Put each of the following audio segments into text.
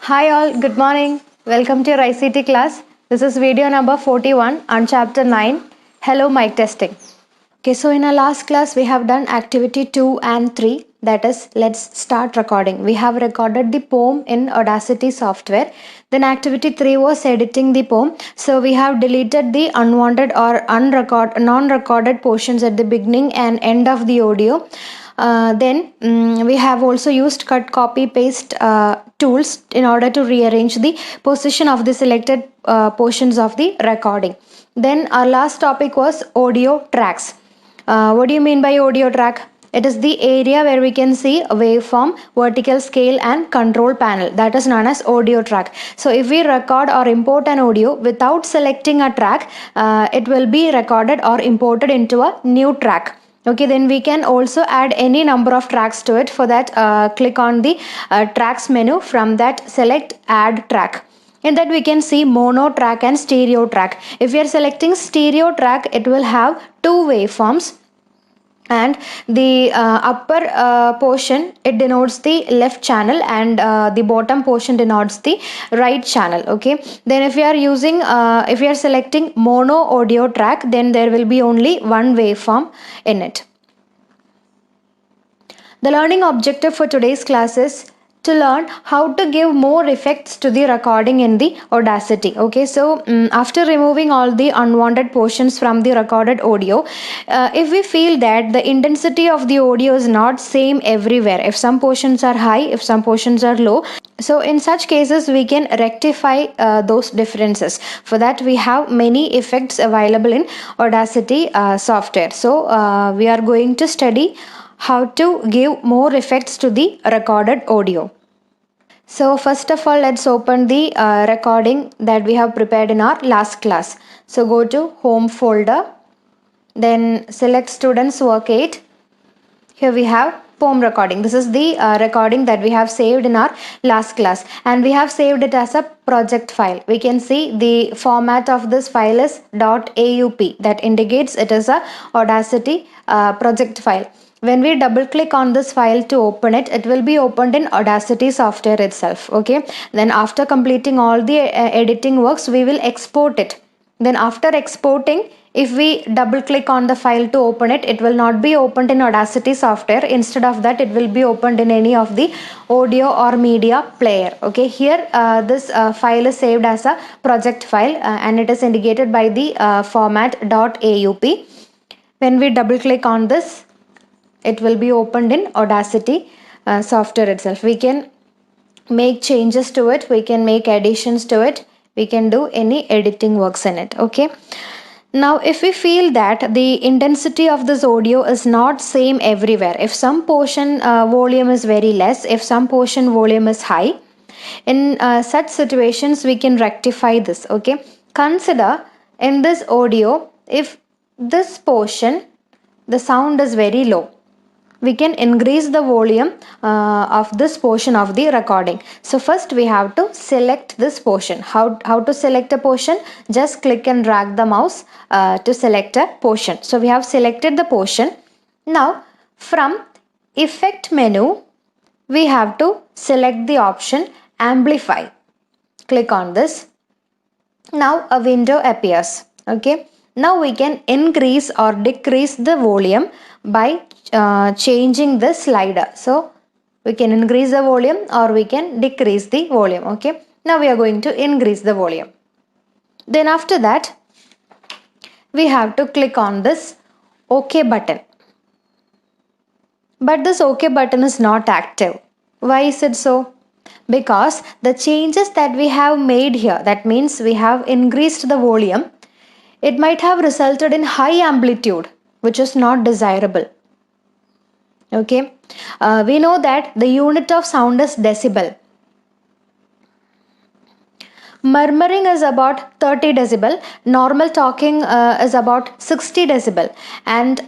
Hi all, good morning. Welcome to your ICT class. This is video number 41 on chapter 9. Hello mic testing. Okay, so in our last class we have done activity 2 and 3, that is let's start recording. We have recorded the poem in Audacity software. Then activity 3 was editing the poem. So we have deleted the unwanted or non-recorded portions at the beginning and end of the audio. Then we have also used cut copy paste tools in order to rearrange the position of the selected portions of the recording. Then our last topic was audio tracks. What do you mean by audio track? It is the area where we can see a waveform, vertical scale and control panel, that is known as audio track. So if we record or import an audio without selecting a track, it will be recorded or imported into a new track. Okay, then we can also add any number of tracks to it. For that, click on the tracks menu. From that, select add track. In that we can see mono track and stereo track. If we are selecting stereo track, it will have two waveforms, and the upper portion, it denotes the left channel, and the bottom portion denotes the right channel. Okay, then if you are using if you are selecting mono audio track, then there will be only one waveform in it. The learning objective for today's class is to learn how to give more effects to the recording in the Audacity. Okay, so after removing all the unwanted portions from the recorded audio, if we feel that the intensity of the audio is not same everywhere, if some portions are high, if some portions are low, so in such cases we can rectify those differences. For that, we have many effects available in Audacity software. So we are going to study how to give more effects to the recorded audio. So first of all, let's open the recording that we have prepared in our last class. So go to home folder, then select students work 8. Here we have poem recording. This is the recording that we have saved in our last class, and we have saved it as a project file. We can see the format of this file is .aup, that indicates it is a Audacity project file. When we double click on this file to open it, it will be opened in Audacity software itself. Okay, then after completing all the editing works, we will export it. Then after exporting, if we double click on the file to open it, it will not be opened in Audacity software. Instead of that, it will be opened in any of the audio or media player. Okay, here this file is saved as a project file, and it is indicated by the format .aup. When we double click on this, it will be opened in Audacity software itself. We can make changes to it, we can make additions to it, we can do any editing works in it. Okay, now if we feel that the intensity of this audio is not same everywhere, if some portion volume is very less, if some portion volume is high, in such situations we can rectify this. Okay, consider in this audio, if this portion, the sound is very low, we can increase the volume of this portion of the recording. So first we have to select this portion. How to select a portion? Just click and drag the mouse to select a portion. So we have selected the portion. Now from effect menu, we have to select the option amplify. Click on this. Now a window appears. Okay, now we can increase or decrease the volume by changing the slider. So we can increase the volume or we can decrease the volume. Okay, now we are going to increase the volume. Then after that, we have to click on this OK button. But this OK button is not active. Why is it so? Because the changes that we have made here, that means we have increased the volume, it might have resulted in high amplitude, which is not desirable. Okay, we know that the unit of sound is decibel. Murmuring is about 30 decibel, normal talking is about 60 decibel, and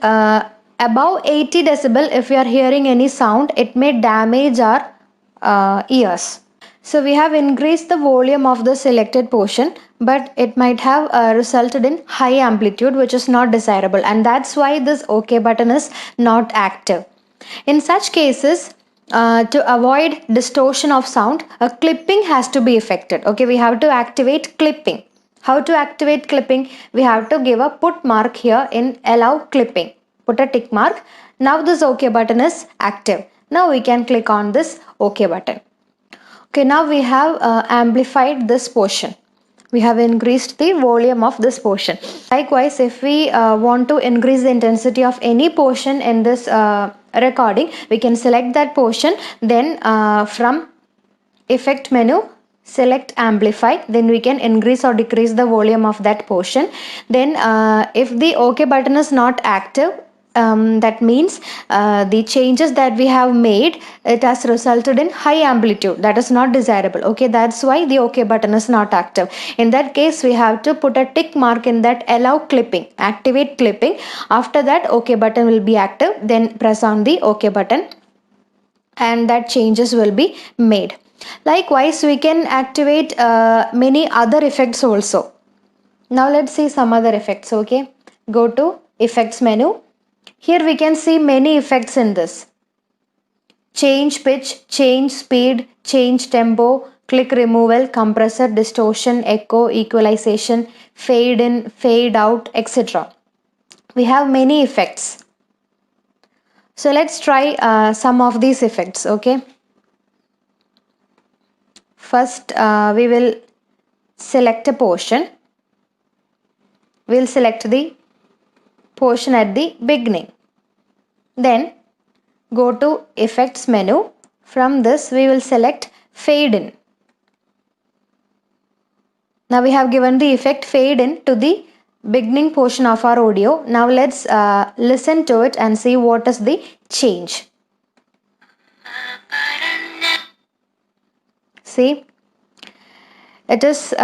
above 80 decibel, if you are hearing any sound, it may damage our ears. So we have increased the volume of the selected portion, but it might have resulted in high amplitude, which is not desirable, and that's why this OK button is not active. In such cases, to avoid distortion of sound, a clipping has to be effected. Okay, we have to activate clipping. How to activate clipping? We have to give a put mark here in allow clipping. Put a tick mark. Now this OK button is active. Now we can click on this OK button. Okay, now we have amplified this portion. We have increased the volume of this portion. Likewise, if we want to increase the intensity of any portion in this recording, we can select that portion, then from effect menu select amplify, then we can increase or decrease the volume of that portion. Then if the OK button is not active, that means the changes that we have made, it has resulted in high amplitude, that is not desirable. Okay, that's why the OK button is not active. In that case, we have to put a tick mark in that allow clipping, activate clipping. After that, OK button will be active, then press on the OK button and that changes will be made. Likewise, we can activate many other effects also. Now let's see some other effects. Okay, go to effects menu. Here we can see many effects in this. Change pitch, change speed, change tempo, click removal, compressor, distortion, echo, equalization, fade in, fade out, etc. We have many effects. So let's try some of these effects. Okay. First, we will select a portion. We'll select the portion at the beginning. Then go to effects menu. From this, we will select fade in. Now we have given the effect fade in to the beginning portion of our audio. Now let's listen to it and see what is the change. See, it is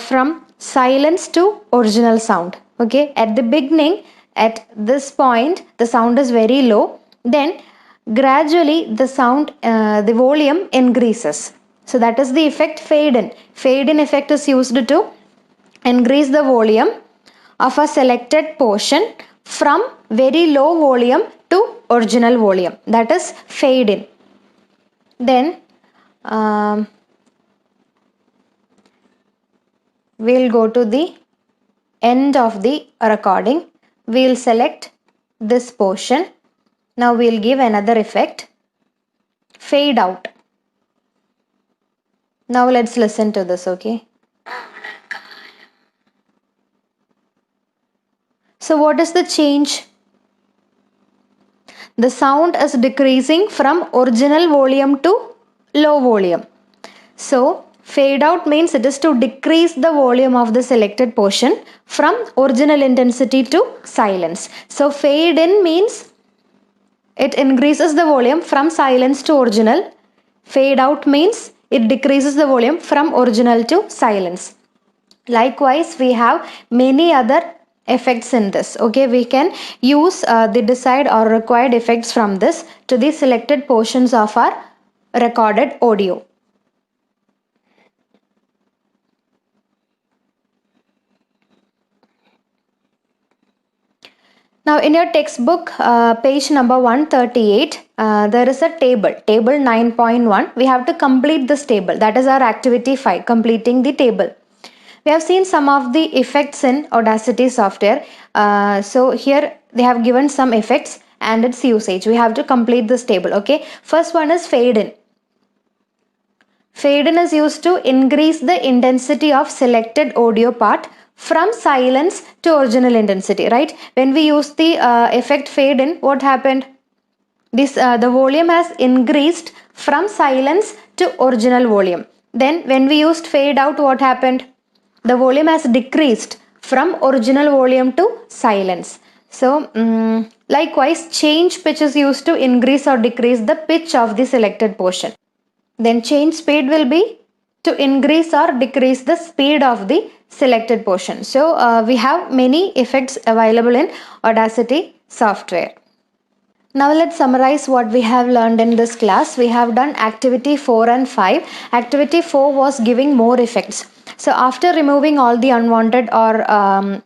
from silence to original sound. Okay, at the beginning, at this point, the sound is very low. Then gradually the sound, the volume increases. So that is the effect fade in. Fade in effect is used to increase the volume of a selected portion from very low volume to original volume. That is fade in. Then we'll go to the end of the recording. We'll select this portion. Now we'll give another effect, fade out. Now let's listen to this. Okay. So what is the change? The sound is decreasing from original volume to low volume. So fade out means it is to decrease the volume of the selected portion from original intensity to silence. So fade in means it increases the volume from silence to original. Fade out means it decreases the volume from original to silence. Likewise, we have many other effects in this. Okay, we can use the desired or required effects from this to the selected portions of our recorded audio. Now in your textbook, page number 138, there is a table 9.1. We have to complete this table. That is our activity 5, completing the table. We have seen some of the effects in Audacity software. So here they have given some effects and its usage. We have to complete this table. Okay. First one is fade in. Fade in is used to increase the intensity of selected audio part from silence to original intensity, right? When we use the effect fade in, what happened? This the volume has increased from silence to original volume. Then when we used fade out, what happened? The volume has decreased from original volume to silence. So likewise, change pitch is used to increase or decrease the pitch of the selected portion. Then change speed will be to increase or decrease the speed of the selected portion. So we have many effects available in Audacity software. Now let's summarize what we have learned in this class. We have done activity 4 and 5. Activity 4 was giving more effects. So after removing all the unwanted or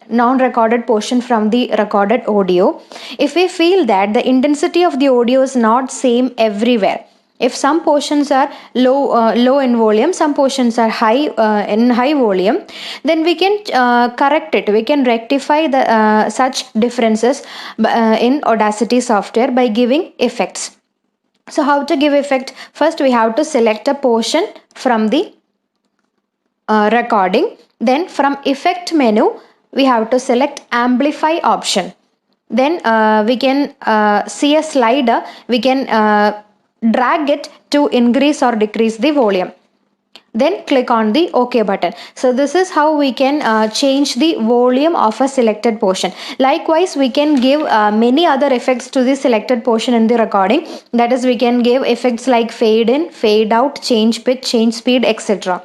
non-recorded portion from the recorded audio, if we feel that the intensity of the audio is not same everywhere, If some portions are low in volume, some portions are high in high volume, then we can correct it. We can rectify the such differences in Audacity software by giving effects. So how to give effect? First, we have to select a portion from the recording. Then from effect menu, we have to select amplify option. Then we can see a slider. We can drag it to increase or decrease the volume. Then click on the OK button. So this is how we can change the volume of a selected portion. Likewise, we can give many other effects to the selected portion in the recording. That is, we can give effects like fade in, fade out, change pitch, change speed, etc.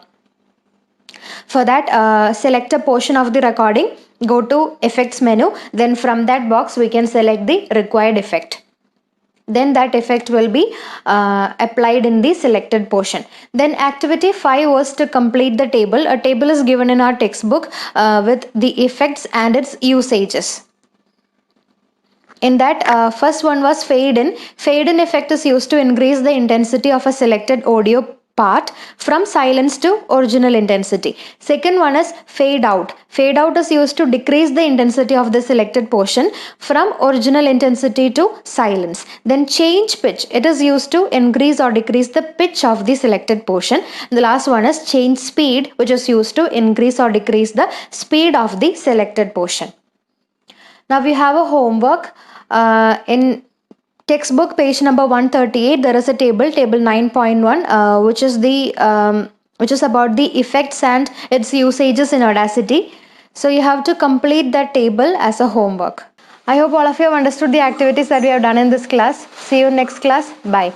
For that, select a portion of the recording, go to effects menu, then from that box we can select the required effect. Then that effect will be applied in the selected portion. Then activity 5 was to complete the table. A table is given in our textbook with the effects and its usages. In that, first one was fade in. Fade in effect is used to increase the intensity of a selected audio part from silence to original intensity. Second one is fade out. Fade out is used to decrease the intensity of the selected portion from original intensity to silence. Then change pitch. It is used to increase or decrease the pitch of the selected portion. The last one is change speed, which is used to increase or decrease the speed of the selected portion. Now we have a homework in textbook page number 138. There is a table 9.1, which is about the effects and its usages in Audacity. So you have to complete that table as a homework. I hope all of you have understood the activities that we have done in this class. See you next class. Bye.